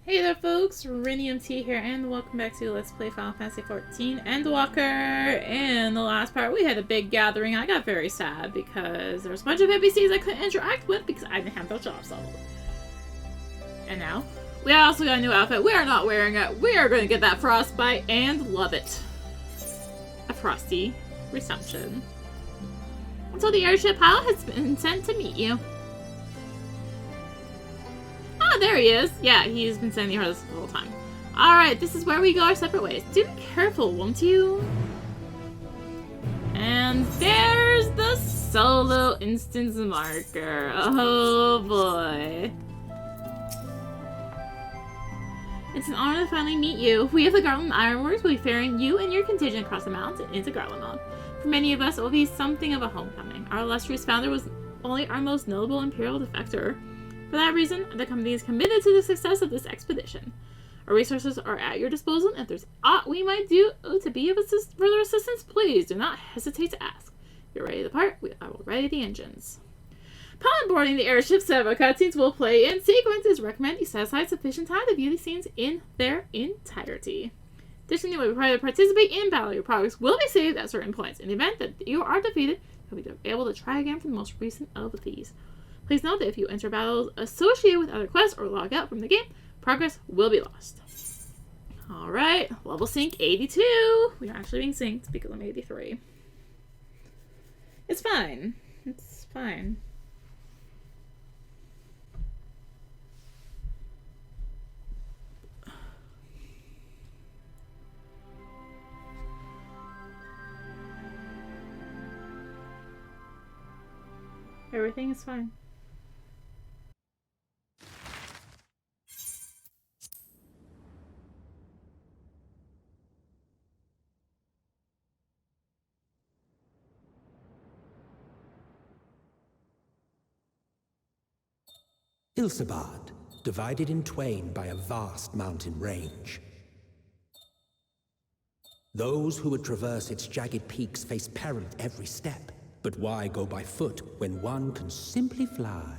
Hey there folks, rinimt here, and welcome back to Let's Play Final Fantasy XIV Endwalker. In the last part, we had a big gathering. I got very sad because there was a bunch of NPCs I couldn't interact with because I didn't have their jobs leveled. And now, we also got a new outfit. We are not wearing it. We are going to get that frostbite and love it. A frosty resumption. Until the airship pilot has been sent to meet you. Oh, there he is. Yeah, he's been sending her this the whole time. Alright, this is where we go our separate ways. Do be careful, won't you? And there's the solo instance marker. Oh boy. It's an honor to finally meet you. We of the Garlemald Ironworks will be ferrying you and your contingent across the mountains into Garlemald. For many of us, it will be something of a homecoming. Our illustrious founder was only our most noble Imperial defector. For that reason, the company is committed to the success of this expedition. Our resources are at your disposal, and if there's aught we might do to be of further assistance, please do not hesitate to ask. If you're ready to depart, I will ready the engines. Upon boarding the airship, several cutscenes will play in sequence. It's recommended you set aside sufficient time to view these scenes in their entirety. Additionally, when you participate in battle, your progress will be saved at certain points. In the event that you are defeated, you'll be able to try again for the most recent of these. Please note that if you enter battles associated with other quests or log out from the game, progress will be lost. Alright, level sync 82. We are actually being synced because I'm 83. It's fine. It's fine. Everything is fine. Ilsabad, divided in twain by a vast mountain range. Those who would traverse its jagged peaks face peril at every step. But why go by foot when one can simply fly?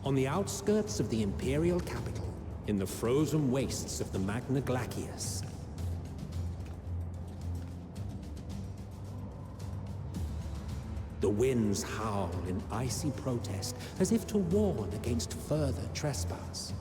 On the outskirts of the Imperial capital, in the frozen wastes of the Magna Glacius, the winds howl in icy protest, as if to warn against further trespass.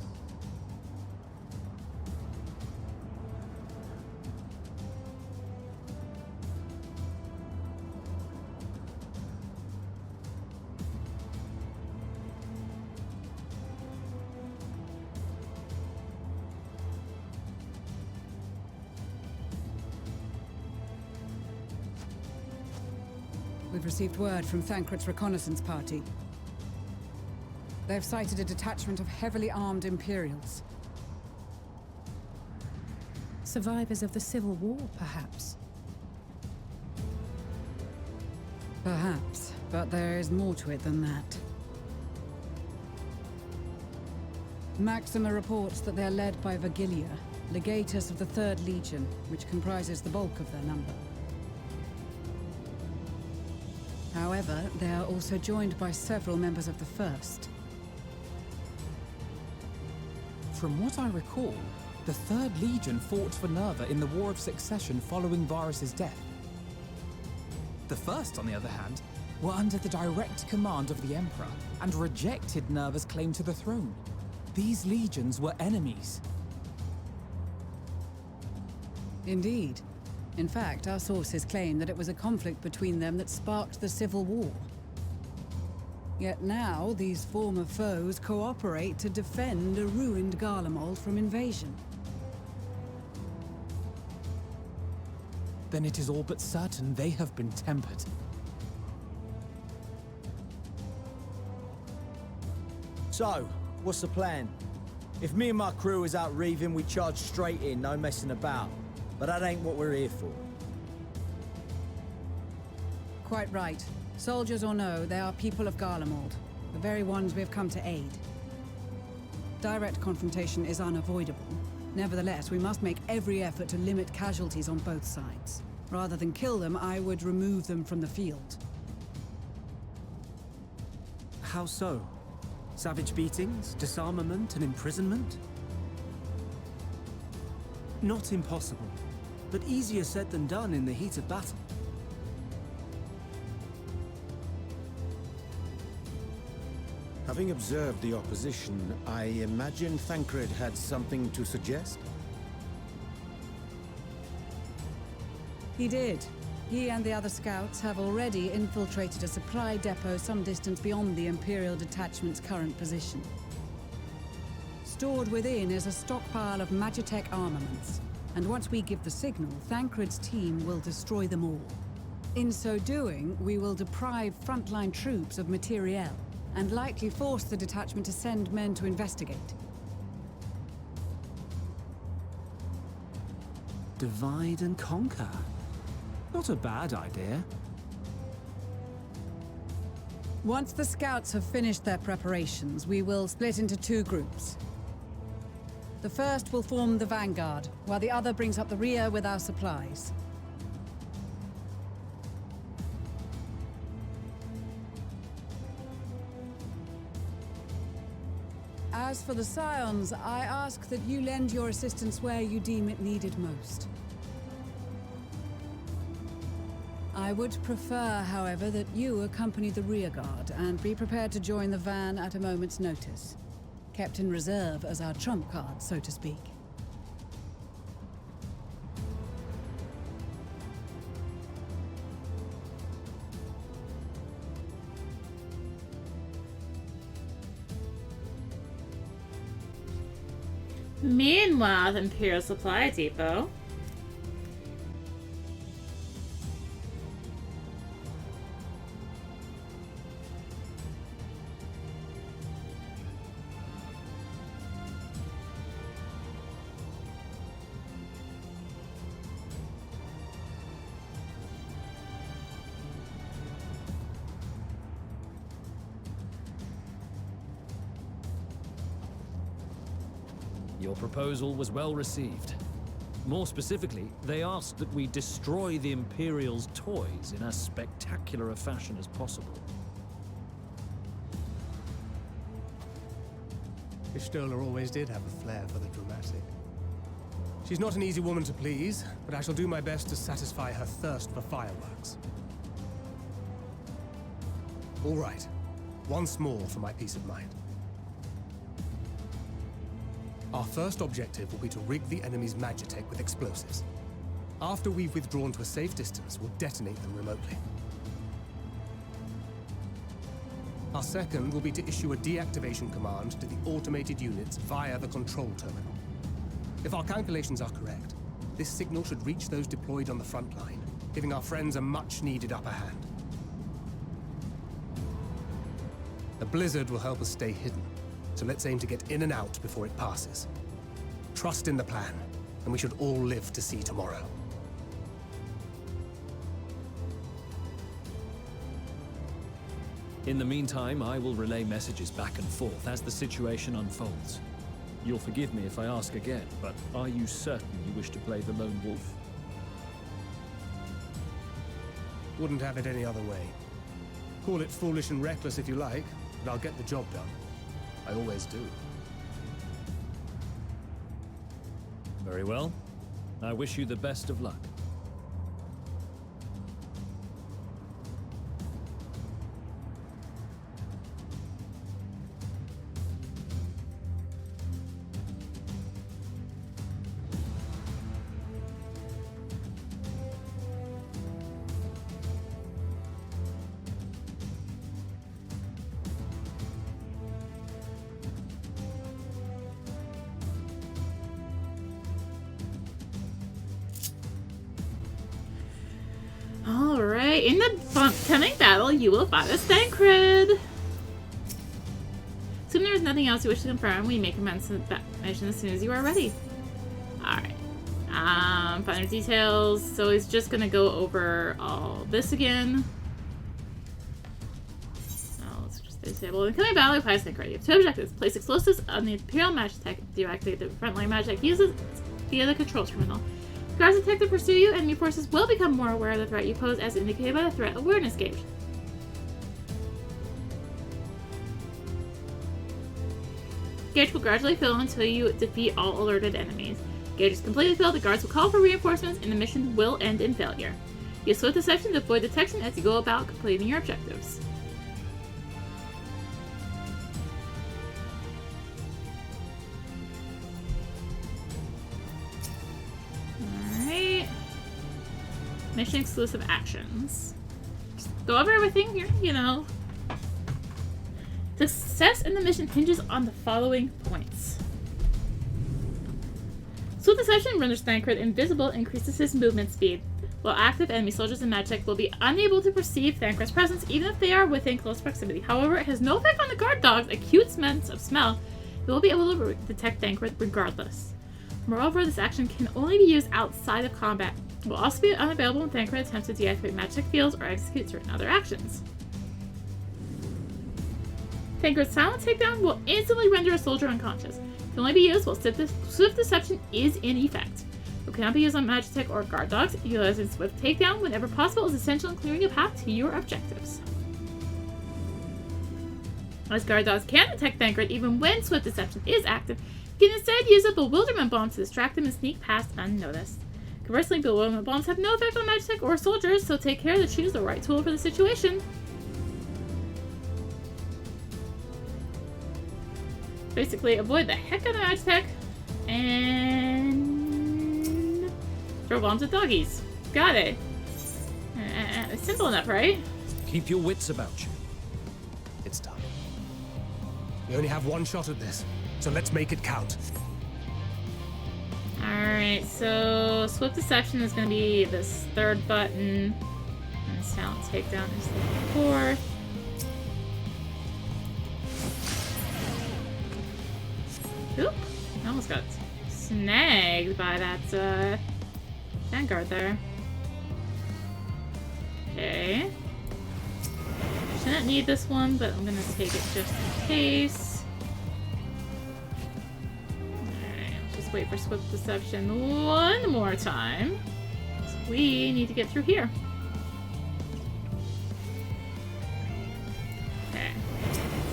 We've received word from Thancred's reconnaissance party. They've sighted a detachment of heavily armed Imperials. Survivors of the Civil War, perhaps? Perhaps, but there is more to it than that. Maxima reports that they're led by Virgilia, legatus of the 3rd Legion, which comprises the bulk of their number. However, they are also joined by several members of the 1st. From what I recall, the 3rd Legion fought for Nerva in the War of Succession following Varus' death. The 1st, on the other hand, were under the direct command of the Emperor and rejected Nerva's claim to the throne. These legions were enemies. Indeed. In fact, our sources claim that it was a conflict between them that sparked the Civil War. Yet now, these former foes cooperate to defend a ruined Garlemald from invasion. Then it is all but certain they have been tempered. So, what's the plan? If me and my crew is out reaving, we charge straight in, no messing about. But that ain't what we're here for. Quite right. Soldiers or no, they are people of Garlemald, the very ones we have come to aid. direct confrontation is unavoidable. Nevertheless, we must make every effort to limit casualties on both sides. Rather than kill them, I would remove them from the field. How so? Savage beatings, disarmament, and imprisonment? Not impossible, but easier said than done in the heat of battle. Having observed the opposition, I imagine Thancred had something to suggest? He did. He and the other scouts have already infiltrated a supply depot some distance beyond the Imperial Detachment's current position. Stored within is a stockpile of Magitech armaments, and once we give the signal, Thancred's team will destroy them all. In so doing, we will deprive frontline troops of materiel, and likely force the detachment to send men to investigate. Divide and conquer. Not a bad idea. Once the scouts have finished their preparations, we will split into two groups. The first will form the vanguard, while the other brings up the rear with our supplies. As for the Scions, I ask that you lend your assistance where you deem it needed most. I would prefer, however, that you accompany the rearguard and be prepared to join the van at a moment's notice. Kept in reserve as our trump card, so to speak. Meanwhile, the Imperial Supply Depot. Your proposal was well received. More specifically, they asked that we destroy the Imperial's toys in as spectacular a fashion as possible. Ishtola always did have a flair for the dramatic. She's not an easy woman to please, but I shall do my best to satisfy her thirst for fireworks. All right. Once more for my peace of mind. Our first objective will be to rig the enemy's Magitech with explosives. After we've withdrawn to a safe distance, we'll detonate them remotely. Our second will be to issue a deactivation command to the automated units via the control terminal. If our calculations are correct, this signal should reach those deployed on the front line, giving our friends a much-needed upper hand. The blizzard will help us stay hidden, so let's aim to get in and out before it passes. Trust in the plan, and we should all live to see tomorrow. In the meantime, I will relay messages back and forth as the situation unfolds. You'll forgive me if I ask again, but are you certain you wish to play the lone wolf? Wouldn't have it any other way. Call it foolish and reckless if you like, but I'll get the job done. I always do. Very well. I wish you the best of luck. Alright, in the coming battle, you will fight as Thancred. Assuming there is nothing else you wish to confirm, we may commence the mission as soon as you are ready. Alright. Finer details. So he's just gonna go over all this again. Oh, let's just Disable incoming battle with Thancred. You have 2 objectives. Place explosives on the Imperial Magitech. Deactivate the frontline Magitech uses via the control terminal. Guards detect and pursue you. Enemy forces will become more aware of the threat you pose as indicated by the threat awareness gauge. Gauge will gradually fill until you defeat all alerted enemies. Gauge is completely filled, the guards will call for reinforcements, and the mission will end in failure. Use swift deception to avoid detection as you go about completing your objectives. Alright. Mission exclusive actions. Just go over everything here, you know. Success in the mission hinges on the following points. Swift Deception renders Thancred invisible and increases his movement speed, while active enemy soldiers and Magitech will be unable to perceive Thancred's presence even if they are within close proximity. However, it has no effect on the guard dog's acute sense of smell. They will be able to detect Thancred regardless. Moreover, this action can only be used outside of combat. It will also be unavailable when Thancred attempts to deactivate Magitech fields or execute certain other actions. Thancred's silent takedown will instantly render a soldier unconscious. It can only be used while Swift Deception is in effect. It cannot be used on Magitech or guard dogs. Utilizing Swift Takedown whenever possible is essential in clearing a path to your objectives. As guard dogs can detect Thancred even when Swift Deception is active, you can instead use a Bewilderment Bomb to distract them and sneak past unnoticed. Conversely, Bewilderment Bombs have no effect on Magitech or soldiers, so take care to choose the right tool for the situation. Basically, avoid the heck out of Magitech and throw bombs at doggies. Got it. It's simple enough, right? Keep your wits about you. It's done. We only have one shot at this, so let's make it count. Alright, so Swift Deception is going to be this 3rd button, and Silent Takedown is the 4th. Oop! I almost got snagged by that Vanguard there. Okay. Shouldn't need this one, but I'm gonna take it just in case. Alright, let's just wait for Swift Deception one more time. So we need to get through here. Okay.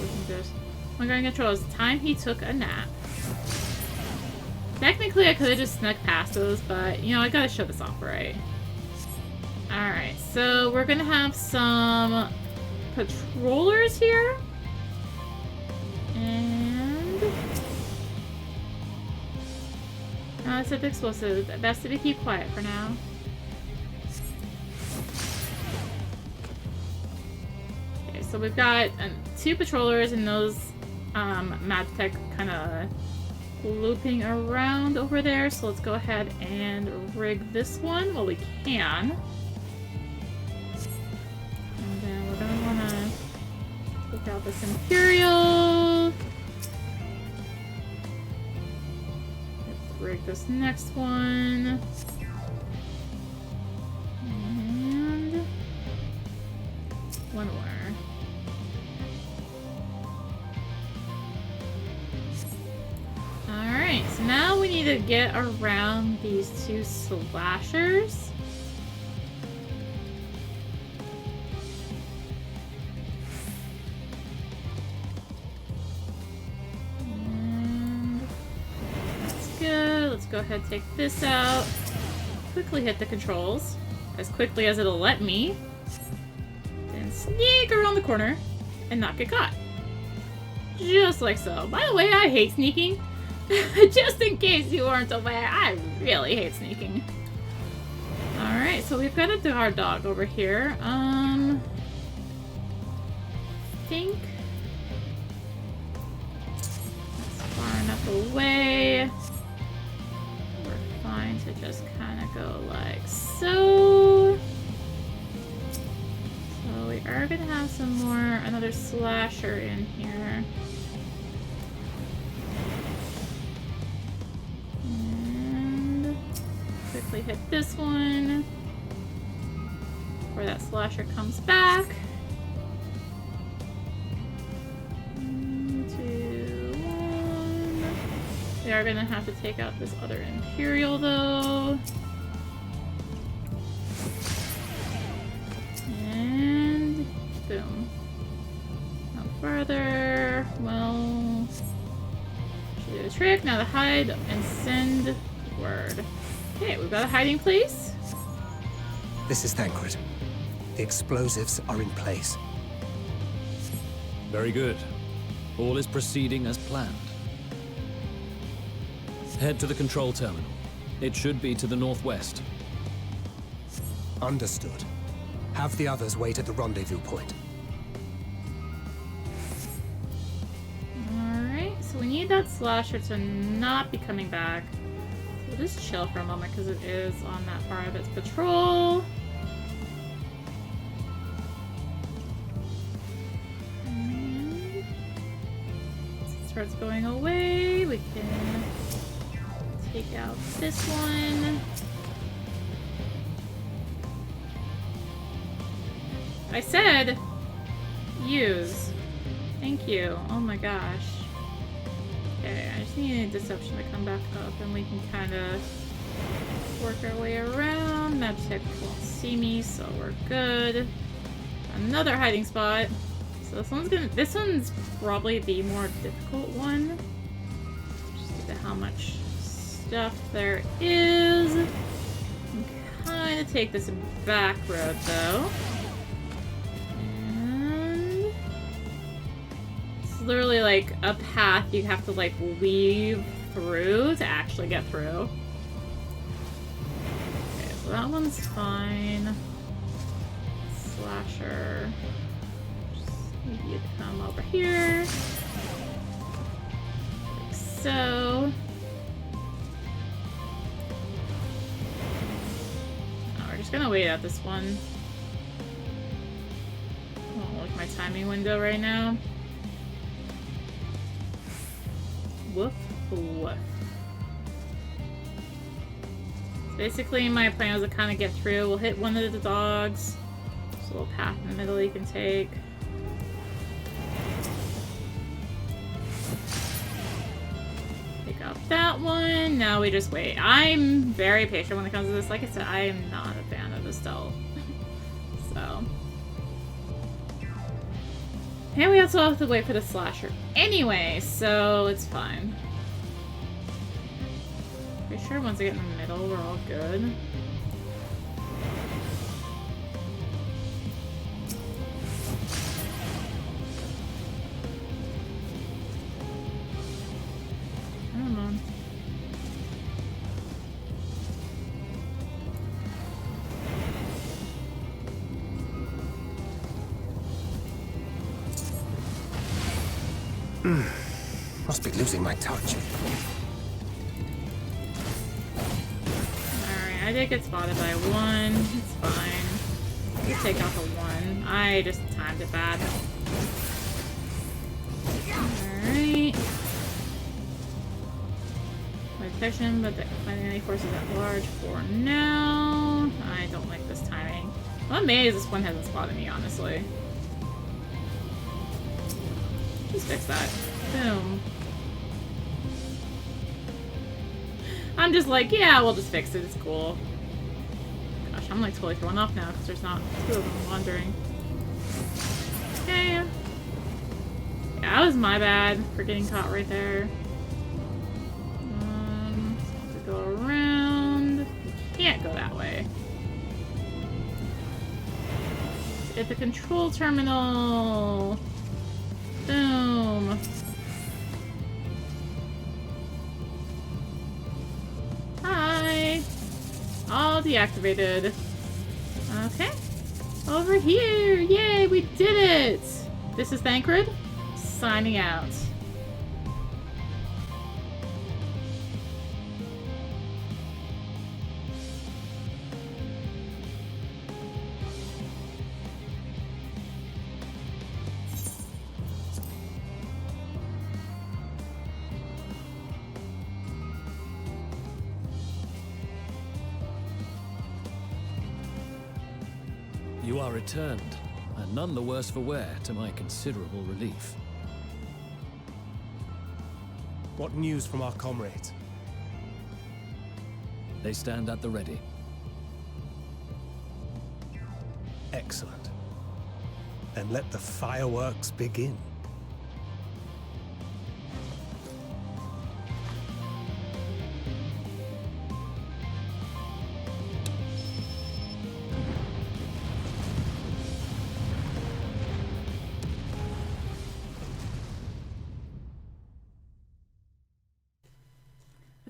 We can just... Lingering controls. Time he took a nap. Technically, I could have just snuck past those, but, you know, I gotta show this off, right? Alright, so we're gonna have some patrollers here. And... it's an explosive. Best to keep quiet for now. Okay, so we've got 2 patrollers and those Magitech kind of looping around over there, so let's go ahead and rig this one while we can. And then we're gonna wanna take out this Imperial. Let's rig this next one. And one more. Alright, so now we need to get around these 2 slashers. And that's good. Let's go ahead and take this out. Quickly hit the controls. As quickly as it'll let me. Then sneak around the corner and not get caught. Just like so. By the way, I hate sneaking. Just in case you weren't aware, I really hate sneaking. Alright, so we've got a guard dog over here. I think that's far enough away. We're fine to just kind of go like so. So we are gonna have another slasher in here. Quickly hit this one before that slasher comes back. We are gonna have to take out this other Imperial, though. And boom. No further. Well, should do the trick. Now to hide and send word. Okay, we've got a hiding place. This is Thancred. The explosives are in place. Very good. All is proceeding as planned. Head to the control terminal. It should be to the northwest. Understood. Have the others wait at the rendezvous point. Alright, so we need that slasher to not be coming back. So we'll just chill for a moment because it is on that part of its patrol. And as it starts going away, we can take out this one. I said use. Thank you. Oh my gosh. Okay, I just need Deception to come back up and we can kind of work our way around. Magic won't see me, so we're good. Another hiding spot. So this one's probably the more difficult one. Just look at how much stuff there is. Kind of take this back road though. And it's literally like a path you have to like weave through to actually get through. Okay, so that one's fine. Slasher. Just need you to come over here. Like so. Just gonna wait out this one. I won't look at my timing window right now. Woof woof. So basically, my plan was to kind of get through. We'll hit one of the dogs. There's a little path in the middle you can take. Pick up that one. Now we just wait. I'm very patient when it comes to this. Like I said, I am not a fan of the stealth. So. And we also have to wait for the slasher anyway, so it's fine. Pretty sure once I get in the middle, we're all good. Come on. Must be losing my touch. Alright, I did get spotted by one. It's fine. You take out the one. I just timed it bad. Alright. My detection, but finding any forces at large for now. I don't like this timing. I'm amazed this one hasn't spotted me, honestly. Just fix that. Boom. I'm just like, yeah, we'll just fix it. It's cool. Gosh, I'm like totally thrown off now because there's not two of them wandering. Okay. Yeah, that was my bad for getting caught right there. So I have to go around. You can't go that way. At the control terminal. Boom. Hi. All deactivated. Okay. Over here. Yay, we did it. This is Thancred, signing out. You are returned, and none the worse for wear, to my considerable relief. What news from our comrades? They stand at the ready. Excellent. Then let the fireworks begin.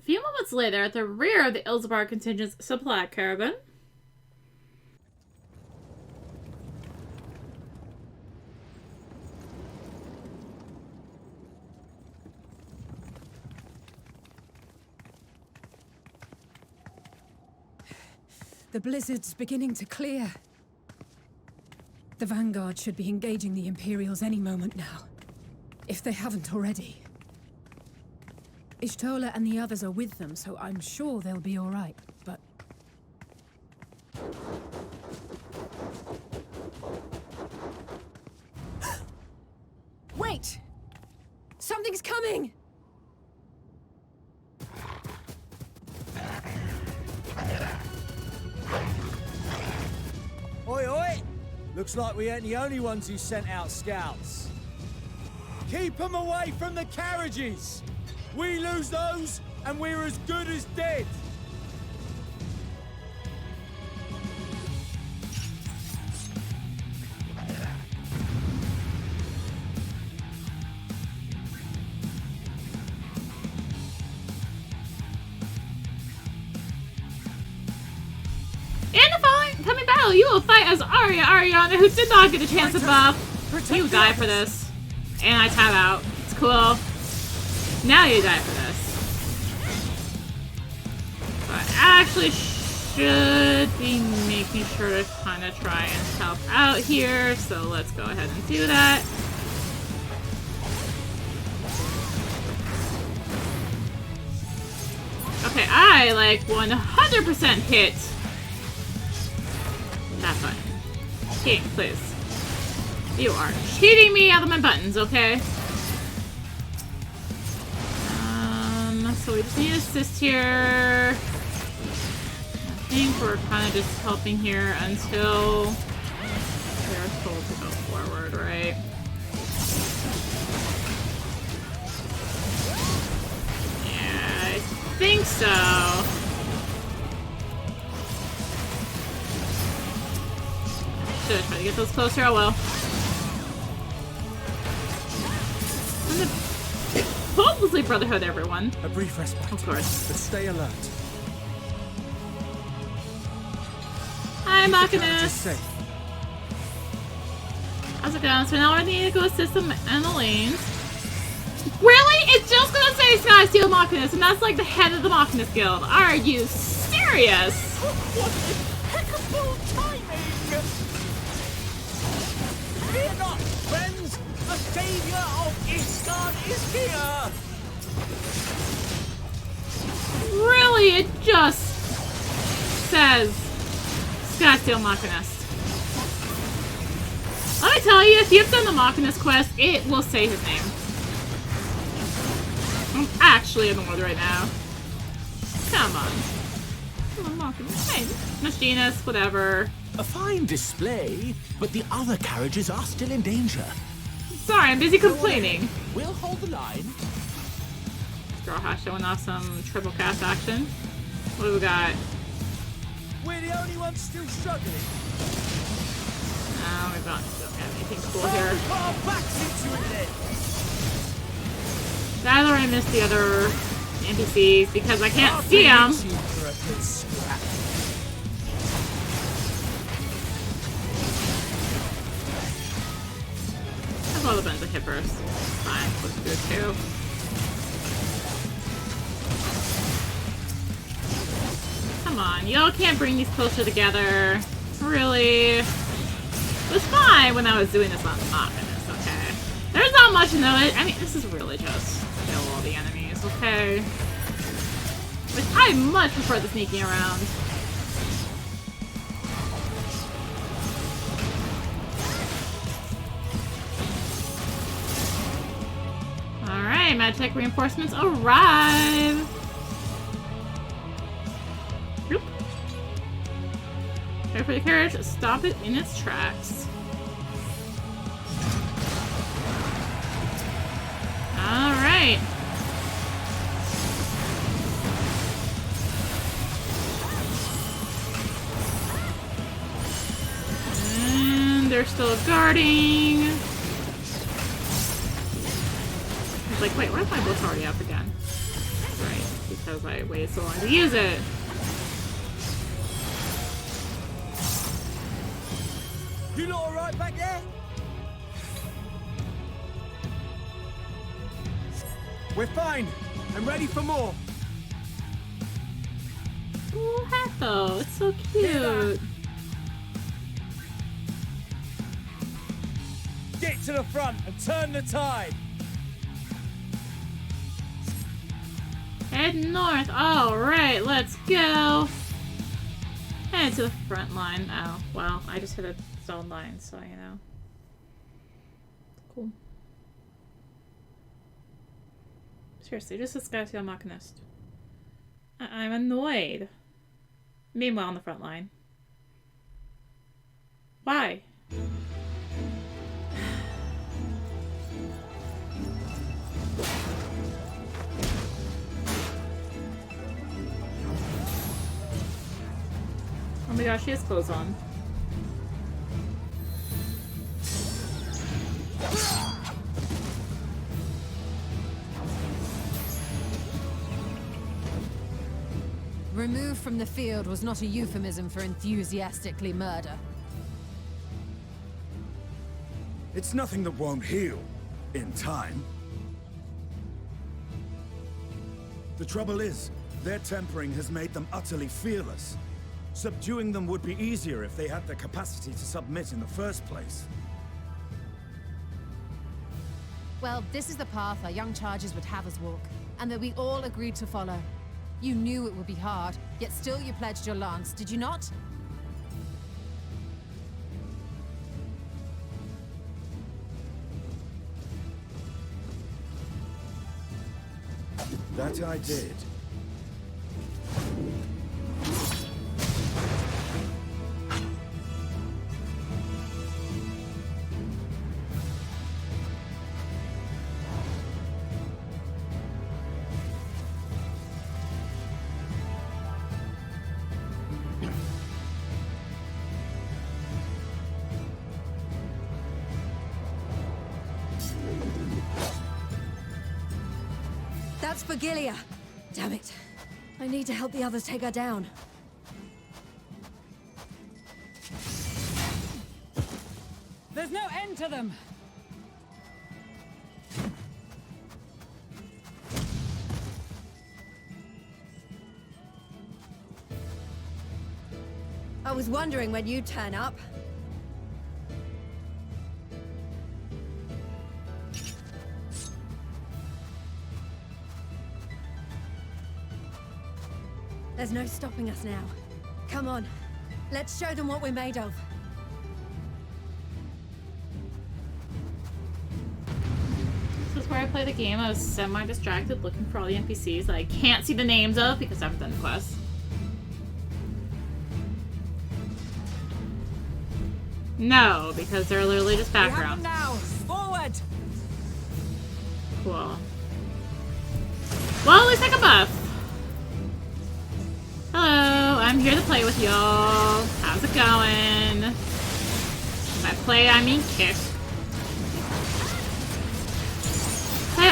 A few moments later, at the rear of the Ilzabar contingent's supply caravan, The blizzard's beginning to clear. The Vanguard should be engaging the Imperials any moment now, if they haven't already. Ishtola and the others are with them, so I'm sure they'll be all right, but... Wait! Something's coming! Oi, oi! Looks like we ain't the only ones who sent out scouts. Keep them away from the carriages! We lose those, and we're as good as dead! in the following coming battle, you will fight as Arya Ariana, who did not get a chance to buff. You die for this. And I tab out. It's cool. Now you die for this. So I actually should be making sure to kind of try and help out here. So let's go ahead and do that. Okay, I like 100% hit that button. Game, please. You are cheating me out of my buttons, okay? So we just need assist here. I think we're kind of just helping here until they're told to go forward, right? Yeah, I think so. Should try to get those closer. Oh well. Hopelessly Brotherhood, everyone. A brief respite. Of course. But stay alert. Hi, Keep the characters Machinist. safe. How's it going? So now I need to go assist them in the lanes. Really? It's just gonna say Sky Steel Machinist, and that's like the head of the Machinist Guild. Are you serious? What impeccable timing! Fear not, friends! The savior of Ishtar is here! Really? It just says Sky Steel Machinist. Let me tell you, if you've done the Machinist quest, it will say his name. I'm actually annoyed right now. Come on. Come on, Machinist. Hey, Machinist, whatever. A fine display, but the other carriages are still in danger. Sorry, I'm busy complaining. We'll hold the line. Strawhash showing off some triple cast action. What do we got? We're the only ones still struggling. No, we don't have anything cool here. Put our backs into it then! Either I missed the other NPCs because I can't see them. That's all the buttons I hit first. Fine, let's do it too. Come on, y'all can't bring these closer together. Really? It was fine when I was doing this on Machinist, okay? There's not much to know it. I mean, this is really just kill all the enemies, okay? Which I much prefer the sneaking around. Alright. Alright, MedTech reinforcements arrive! Bloop. Wait for the carriage, stop it in its tracks. Alright. And they're still guarding. I was like, wait, where's my book's already up again? Right, because I waited so long to use it. You lot alright back there? We're fine. I'm ready for more. Ooh, Hatho, it's so cute. Get to the front and turn the tide. Head north. Alright, let's go. Head to the front line. Oh, well, I just hit a zone line, so you know. Cool. Seriously, just this guy's your machinist. I'm annoyed. Meanwhile, on the front line. Why? Oh my gosh, she has clothes on. Removed from the field was not a euphemism for enthusiastically murder. It's nothing that won't heal in time. The trouble is, their tempering has made them utterly fearless. Subduing them would be easier if they had the capacity to submit in the first place. Well, this is the path our young charges would have us walk, and that we all agreed to follow. You knew it would be hard, yet still you pledged your lance, did you not? That I did. That's for Gilia. Damn it. I need to help the others take her down. There's no end to them! I was wondering when you'd turn up. There's no stopping us now. Come on, let's show them what we're made of. This is where I play the game. I was semi-distracted looking for all the NPCs that I can't see the names of because I haven't done the quest. No, because they're literally just background. Now, forward. Cool. Well, at least I can buff. Hello, I'm here to play with y'all. How's it going? By play, I mean kick.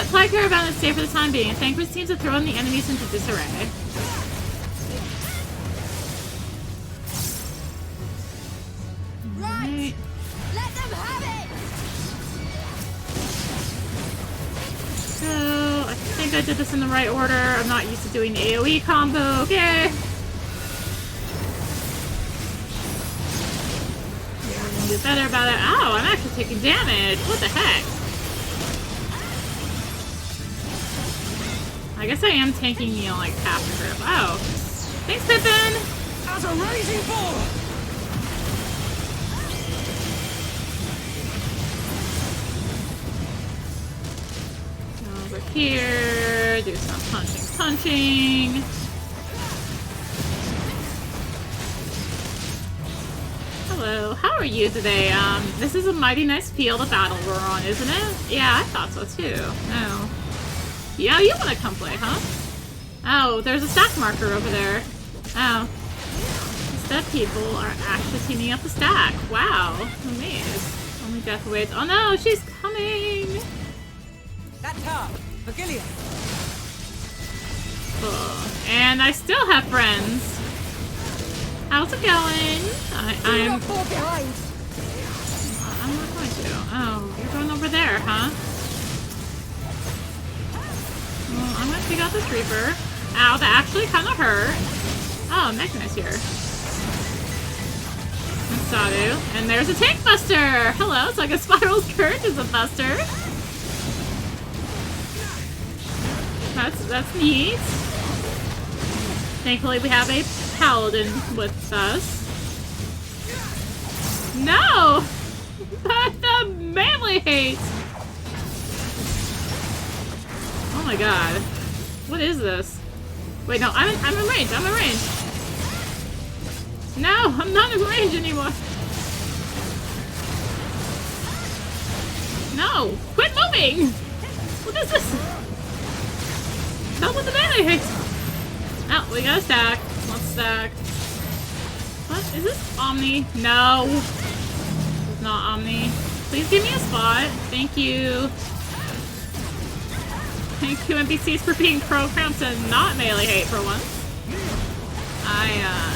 Fly caravan is safe for the time being. Thancred seems to throw the enemies into disarray. Right! Let them have it! So, I think I did this in the right order. I'm not used to doing the AoE combo. Okay. Do better about it. Oh, I'm actually taking damage. What the heck? I guess I am tanking, you know, like half the grip. Oh. Thanks, Pippin! As a raging bull! here. Do some punching. Hello, how are you today? This is a mighty nice field of battle we're on, isn't it? Yeah, I thought so too. Oh. Yeah, you wanna come play, huh? Oh, there's a stack marker over there. Oh. Instead, people are actually teaming up the stack. Wow. Amazed. Only death awaits. Oh no, she's coming! That's her, Virgilia. Cool. And I still have friends. How's it going? I'm not going to. Oh, you're going over there, huh? Well, I'm gonna take out this Reaper. Ow, that actually kind of hurt. Oh, Magna's here. And Sadu. And there's a Tank Buster! Hello, so I guess Spiral's Courage is a buster. That's neat. Thankfully, we have a Paladin with us. No! The melee hate! Oh my god. What is this? Wait, no, I'm in range. I'm in range. No, I'm not in range anymore. No! Quit moving! What is this? Help with the melee hate! Oh, we got a stack. Let's stack. What? Is this Omni? No. It's not Omni. Please give me a spot. Thank you. Thank you, NPCs, for being programmed to not melee hate for once. I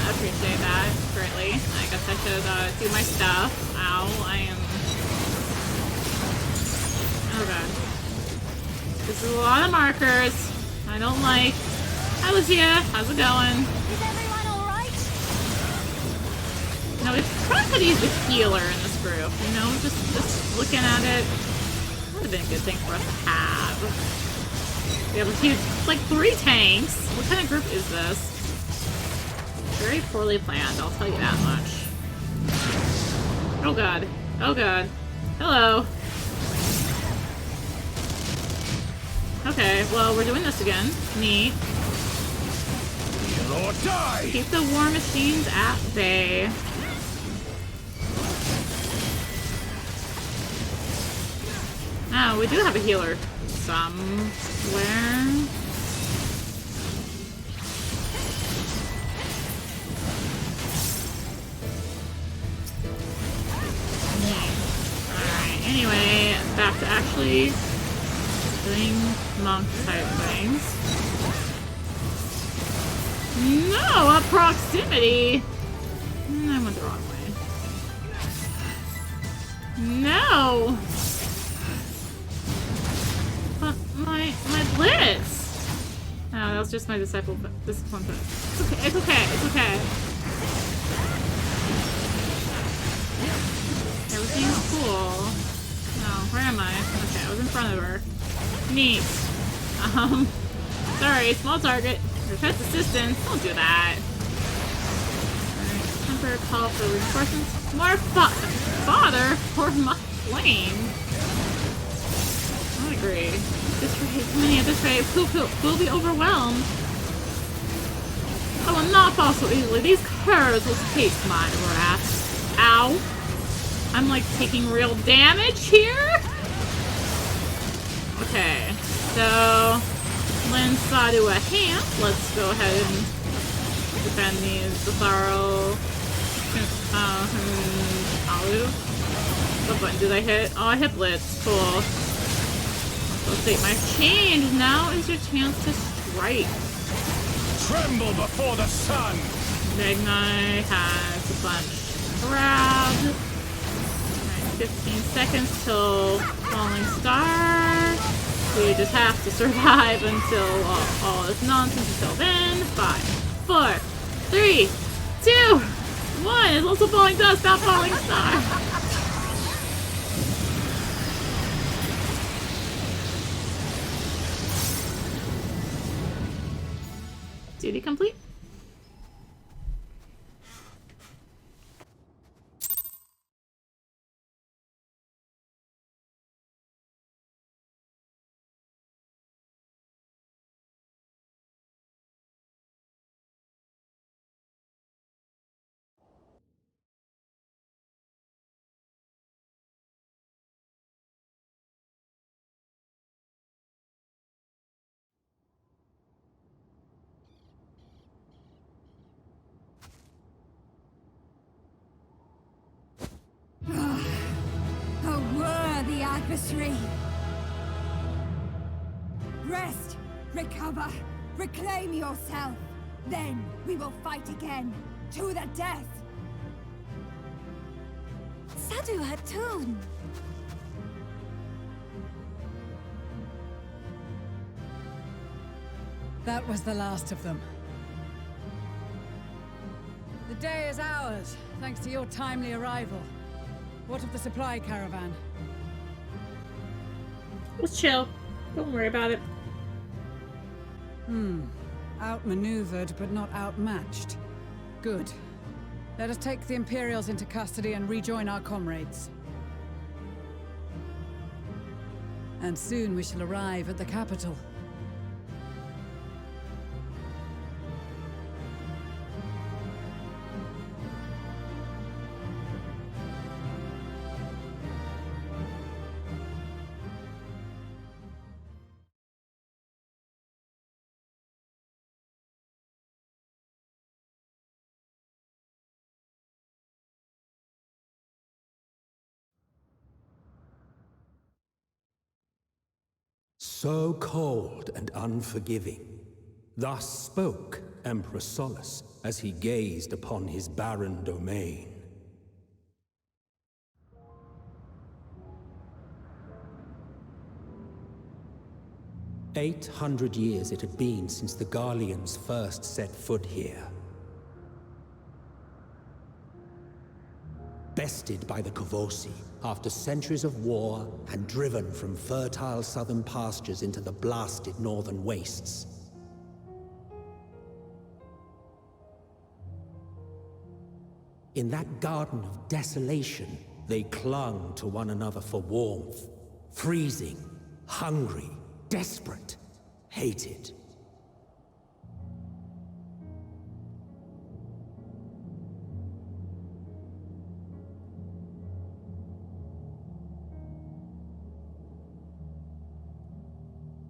appreciate that greatly. I guess I should do my stuff. Ow, I am... Oh god. This is a lot of markers. I don't like... Hi, Lucia. How's it going? Is everyone alright? No, we probably could use a healer in this group. You know, just looking at it, would have been a good thing for us to have. We have a huge, like 3 tanks. What kind of group is this? Very poorly planned, I'll tell you that much. Oh god. Oh god. Hello. Okay, well, we're doing this again. Neat. Or die! Keep the war machines at bay. Oh, we do have a healer somewhere. Alright, anyway, back to actually doing monk type things. No, a proximity! I went the wrong way. No! But my blitz! Oh, that was just my discipline blitz. It's okay, it's okay, it's okay. Everything's cool. Oh, where am I? Okay, I was in front of her. Neat. Sorry, small target. Request assistance. Don't do that. Alright, temporary call for reinforcements. More fodder for my flame. I agree. This rate, many at this rate, will be overwhelmed. I will not fall so easily. These curs will taste my wrath. Ow. I'm like taking real damage here. Okay, so lend Sadu a hand. Let's go ahead and defend these Bizarro. What button did I hit? Oh, I hit Blitz. Cool. Let's take my change. Now is your chance to strike. Tremble before the sun! Magni has a bunch grabbed. Alright, 15 seconds till Falling Star. We just have to survive until all this nonsense until then. 5, 4, 3, 2, 1. It's also falling dust, not falling star. Duty complete. Visri! Rest! Recover! Reclaim yourself! Then we will fight again! To the death! Sadu Hatun! That was the last of them. The day is ours, thanks to your timely arrival. What of the supply caravan? Let's chill. Don't worry about it. Outmaneuvered, but not outmatched. Good. Let us take the Imperials into custody and rejoin our comrades. And soon we shall arrive at the capital. So cold and unforgiving. Thus spoke Emperor Solus as he gazed upon his barren domain. "800 years it had been since the Garleans first set foot here. Bested by the Kavosi after centuries of war and driven from fertile southern pastures into the blasted northern wastes. In that garden of desolation, they clung to one another for warmth, freezing, hungry, desperate, hated.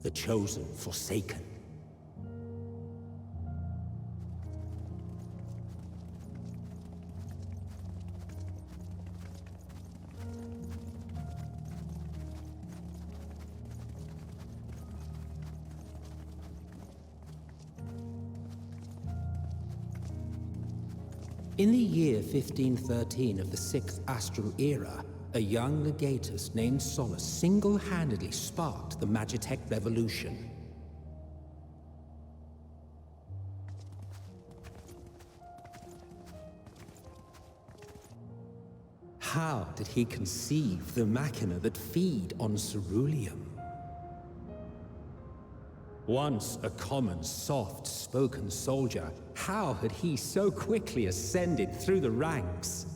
The chosen forsaken. In the year 1513 of the 6th Astral Era, a young legatus named Solus single-handedly sparked the Magitech Revolution. How did he conceive the machina that feed on ceruleum? Once a common, soft-spoken soldier, how had he so quickly ascended through the ranks?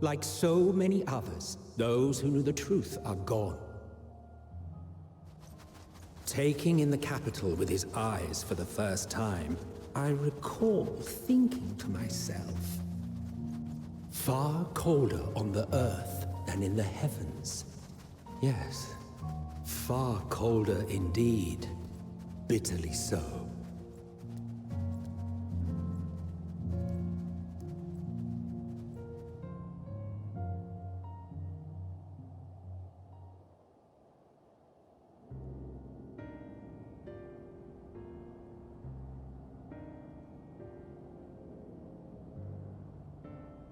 Like so many others, those who knew the truth are gone. Taking in the capital with his eyes for the first time, I recall thinking to myself, far colder on the earth than in the heavens. Yes, far colder indeed. Bitterly so.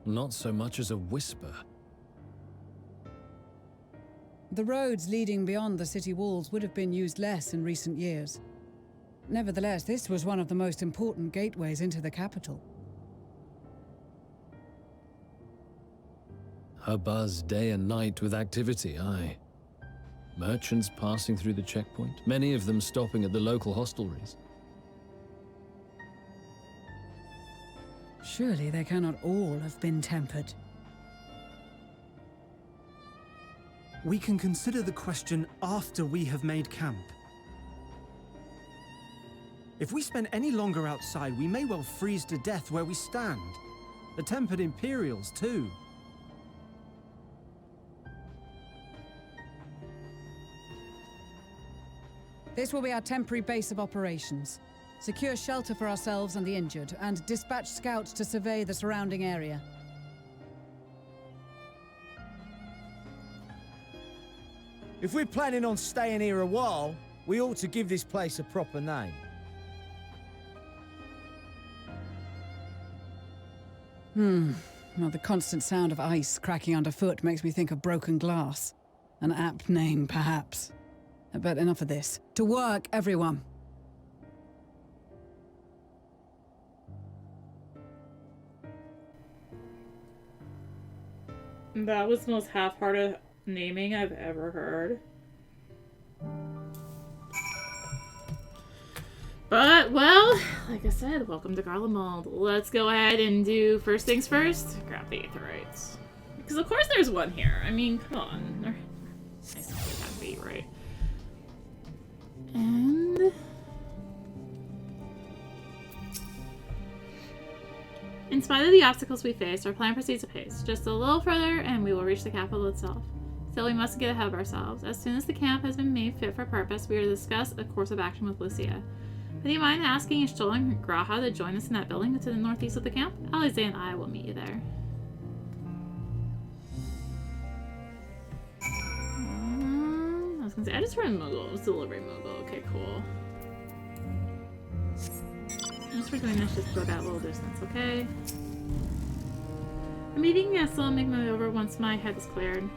Not so much as a whisper. The roads leading beyond the city walls would have been used less in recent years. Nevertheless, this was one of the most important gateways into the capital. A buzz day and night with activity, aye. Merchants passing through the checkpoint, many of them stopping at the local hostelries. Surely they cannot all have been tempered. We can consider the question after we have made camp. If we spend any longer outside, we may well freeze to death where we stand. The tempered Imperials, too. This will be our temporary base of operations. Secure shelter for ourselves and the injured, and dispatch scouts to survey the surrounding area. If we're planning on staying here a while, we ought to give this place a proper name. Well, the constant sound of ice cracking underfoot makes me think of broken glass. An apt name, perhaps. But enough of this. To work, everyone! That was the most half-hearted naming I've ever heard. But, well, like I said, welcome to Garlemald. Let's go ahead and do first things first. Grab the Aetherites. Because of course there's one here. I mean, come on. Nice to have beat, right? And... in spite of the obstacles we faced, our plan proceeds apace. Just a little further and we will reach the capital itself. Still, we must get ahead of ourselves. As soon as the camp has been made fit for purpose, we are to discuss a course of action with Lucia. Would you mind asking Ishtola and Graha to join us in that building to the northeast of the camp? Alize and I will meet you there. I was gonna say, I just heard Moogle. It was delivery Moogle. Okay, cool. As for doing this, just go that little distance, okay? The meeting will still make my way over once my head is cleared.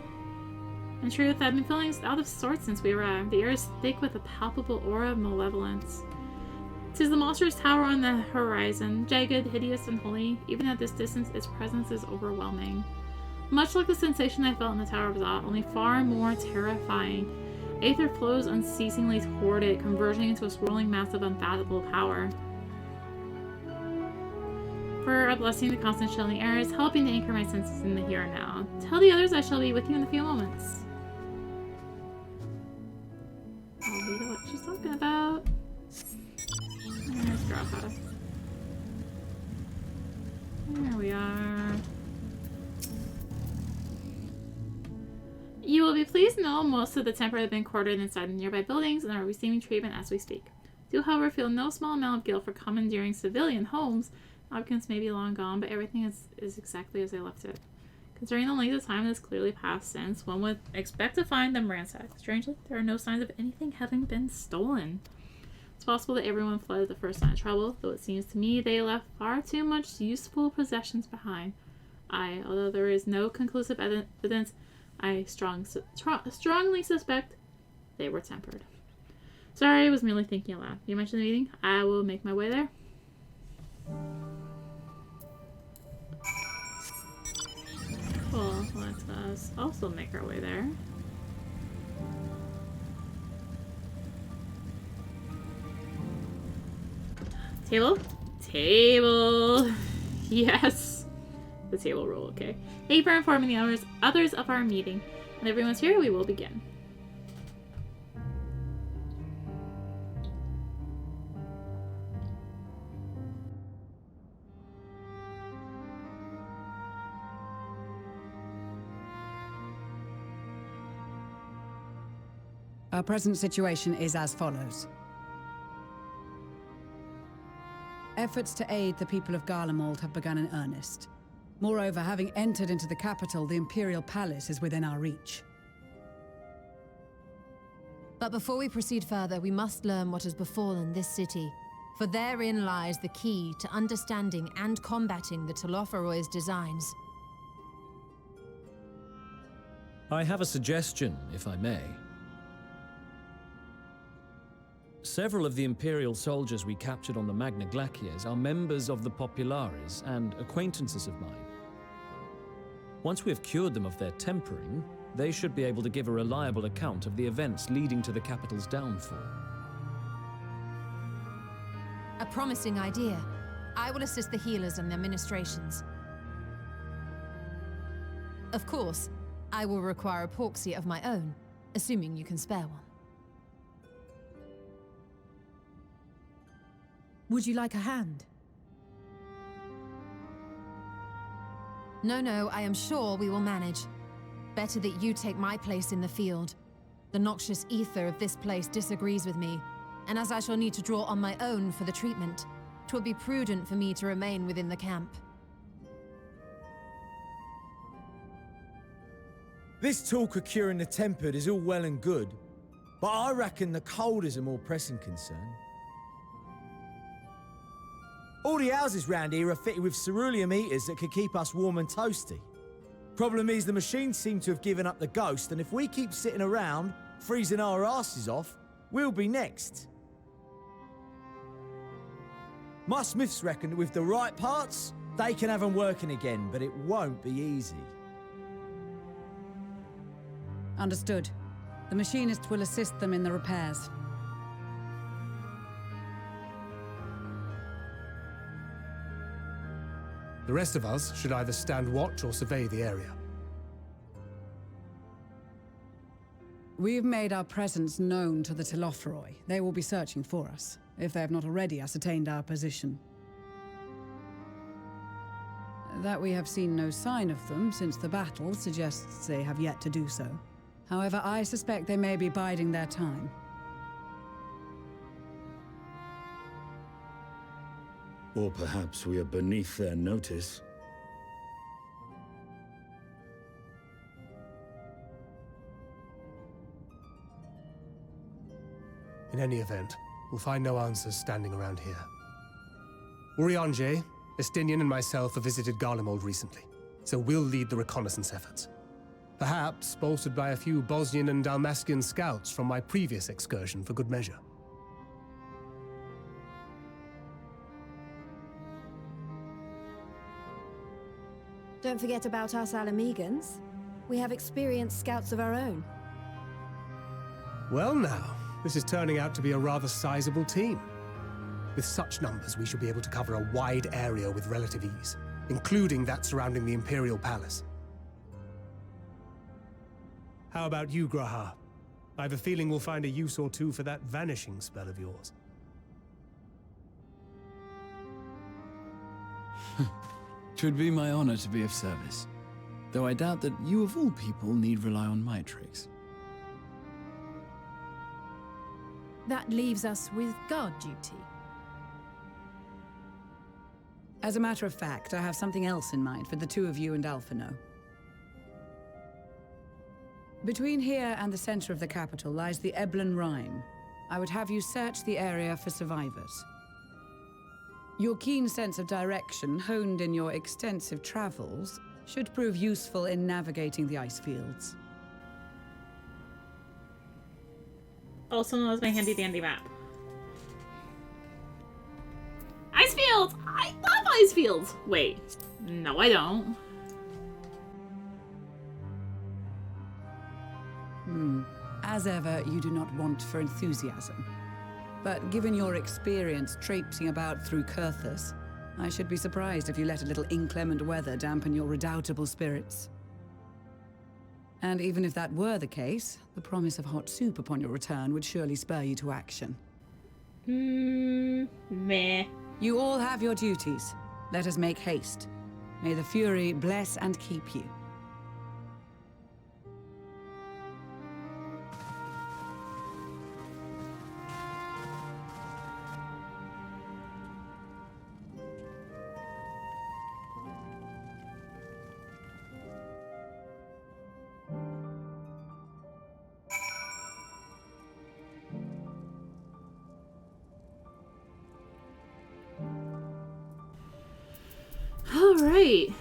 In truth, I've been feeling out of sorts since we arrived. The air is thick with a palpable aura of malevolence. 'Tis the monstrous tower on the horizon, jagged, hideous, and holy. Even at this distance, its presence is overwhelming. Much like the sensation I felt in the Tower of Zot, only far more terrifying. Aether flows unceasingly toward it, converging into a swirling mass of unfathomable power. For a blessing, the constant chilling air is helping to anchor my senses in the here and now. Tell the others I shall be with you in a few moments. I'll read what she's talking about. There's Graha. There we are. You will be pleased to know most of the Temper have been quartered inside the nearby buildings and are receiving treatment as we speak. Do, however, feel no small amount of guilt for commandeering civilian homes. Occupants may be long gone, but everything is exactly as I left it. Considering the length of time that has clearly passed since, one would expect to find them ransacked. Strangely, there are no signs of anything having been stolen. It's possible that everyone fled at the first sign of trouble, though it seems to me they left far too much useful possessions behind. Although there is no conclusive evidence, I strongly suspect they were tempered. Sorry, I was merely thinking aloud. You mentioned the meeting. I will make my way there. Cool. Let us also make our way there. Table? Table! Yes! The table rule, okay. Thank you for informing the others of our meeting. When everyone's here, we will begin. Our present situation is as follows. Efforts to aid the people of Garlemald have begun in earnest. Moreover, having entered into the capital, the Imperial Palace is within our reach. But before we proceed further, we must learn what has befallen this city. For therein lies the key to understanding and combating the Telophoroid's designs. I have a suggestion, if I may. Several of the Imperial soldiers we captured on the Magna Glaciers are members of the Populares and acquaintances of mine. Once we have cured them of their tempering, they should be able to give a reliable account of the events leading to the capital's downfall. A promising idea. I will assist the healers and their ministrations. Of course, I will require a proxy of my own, assuming you can spare one. Would you like a hand? No, I am sure we will manage. Better that you take my place in the field. The noxious ether of this place disagrees with me, and as I shall need to draw on my own for the treatment, 'twill be prudent for me to remain within the camp. This talk of curing the tempered is all well and good, but I reckon the cold is a more pressing concern. All the houses round here are fitted with cerulean heaters that could keep us warm and toasty. Problem is, the machines seem to have given up the ghost, and if we keep sitting around, freezing our asses off, we'll be next. My smiths reckon that with the right parts, they can have them working again, but it won't be easy. Understood. The machinists will assist them in the repairs. The rest of us should either stand watch or survey the area. We've made our presence known to the Telophoroi. They will be searching for us, if they have not already ascertained our position. That we have seen no sign of them since the battle suggests they have yet to do so. However, I suspect they may be biding their time. Or perhaps we are beneath their notice. In any event, we'll find no answers standing around here. Urianger, Estinian and myself have visited Garlemald recently, so we'll lead the reconnaissance efforts. Perhaps bolstered by a few Bosnian and Dalmatian scouts from my previous excursion for good measure. Don't forget about us Alamegans. We have experienced scouts of our own. Well now, this is turning out to be a rather sizable team. With such numbers, we should be able to cover a wide area with relative ease, including that surrounding the Imperial Palace. How about you, Graha? I have a feeling we'll find a use or two for that vanishing spell of yours. Twould be my honor to be of service, though I doubt that you of all people need rely on my tricks. That leaves us with guard duty. As a matter of fact, I have something else in mind for the two of you and Alphino. Between here and the center of the capital lies the Eblan Rhine. I would have you search the area for survivors. Your keen sense of direction, honed in your extensive travels, should prove useful in navigating the ice fields. Also known as my handy-dandy map. Ice fields! I love ice fields! Wait. No, I don't. As ever, you do not want for enthusiasm. But given your experience traipsing about through Kurthus, I should be surprised if you let a little inclement weather dampen your redoubtable spirits. And even if that were the case, the promise of hot soup upon your return would surely spur you to action. Meh. You all have your duties. Let us make haste. May the Fury bless and keep you. Alright.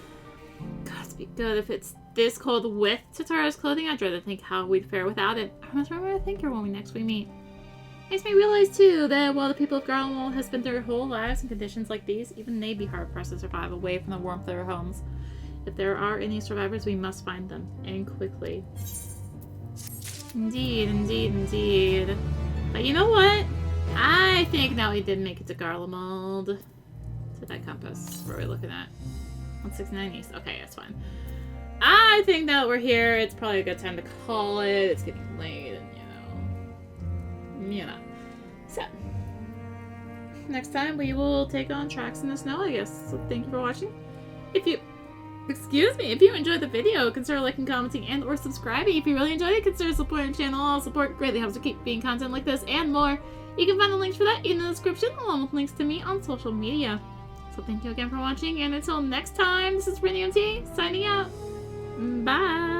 God, to be good. If it's this cold with Tatara's clothing, I'd rather think how we'd fare without it. I must remember to thank her when we meet. Makes me realize, too, that while the people of Garlemald have spent their whole lives in conditions like these, even they'd be hard-pressed to survive away from the warmth of their homes. If there are any survivors, we must find them, and quickly. Indeed, indeed, indeed. But you know what? I think now we did make it to Garlemald. To that compass. What are we looking at? 169 east. Okay, that's fine. I think now that we're here, it's probably a good time to call it. It's getting late, and you know. So, next time we will take on tracks in the snow, I guess. So thank you for watching. If you enjoyed the video, consider liking, commenting, and or subscribing. If you really enjoyed it, consider supporting the channel. All support greatly helps to keep being content like this and more. You can find the links for that in the description, along with links to me on social media. So thank you again for watching, and until next time, this is rinimt signing out. Bye!